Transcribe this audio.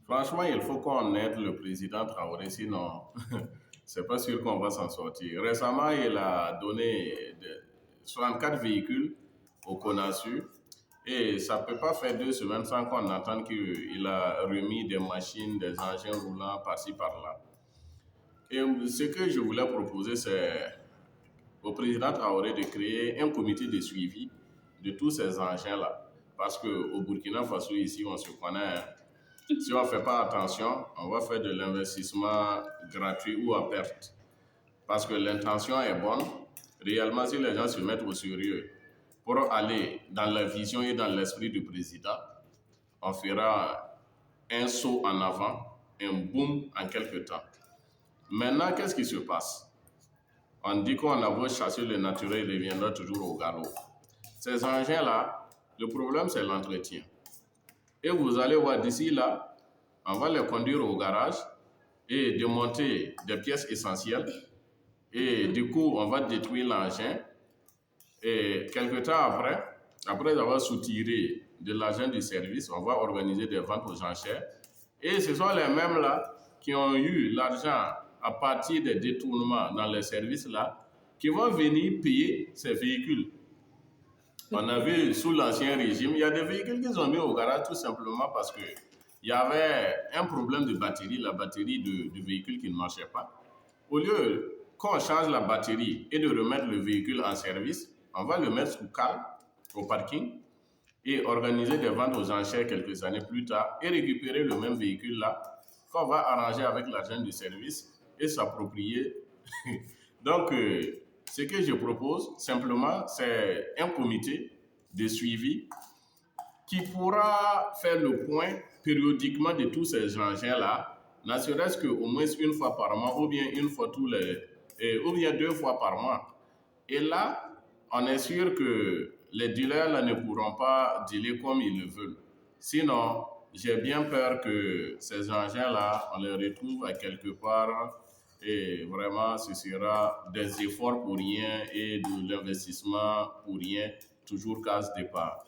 Franchement, il faut qu'on aide le président Traoré, sinon, c'est pas sûr qu'on va s'en sortir. Récemment, il a donné 64 véhicules au CONASU et ça peut pas faire 2 semaines sans qu'on entende qu'il a remis des machines, des engins roulants par-ci par-là. Et ce que je voulais proposer, c'est au président Traoré de créer un comité de suivi de tous ces engins-là. Parce qu'au Burkina Faso, ici, on se connaît. Hein. Si on ne fait pas attention, on va faire de l'investissement gratuit ou à perte. Parce que l'intention est bonne. Réellement, si les gens se mettent au sérieux pour aller dans la vision et dans l'esprit du président, on fera un saut en avant, un boom en quelques temps. Maintenant, qu'est-ce qui se passe? On dit qu'on a beau chasser le naturel, il reviendra toujours au galop. Ces engins-là, le problème, c'est l'entretien. Et vous allez voir d'ici là, on va les conduire au garage et démonter des pièces essentielles. Et du coup, on va détruire l'engin. Et quelque temps après avoir soutiré de l'argent du service, on va organiser des ventes aux enchères. Et ce sont les mêmes là qui ont eu l'argent à partir des détournements dans les services là, qui vont venir payer ces véhicules. On a vu sous l'ancien régime, il y a des véhicules qu'ils ont mis au garage tout simplement parce qu'il y avait un problème de batterie, la batterie du véhicule qui ne marchait pas. Au lieu qu'on change la batterie et de remettre le véhicule en service, on va le mettre sous cale au parking et organiser des ventes aux enchères quelques années plus tard et récupérer le même véhicule-là qu'on va arranger avec l'argent du service et s'approprier. Donc, ce que je propose simplement, c'est un comité de suivi qui pourra faire le point périodiquement de tous ces engins-là, ne serait-ce qu'au moins une fois par mois ou bien ou bien 2 fois par mois. Et là, on est sûr que les dealers là, ne pourront pas dealer comme ils le veulent. Sinon, j'ai bien peur que ces engins-là, on les retrouve à quelque part et vraiment, ce sera des efforts pour rien et de l'investissement pour rien, toujours casse départ.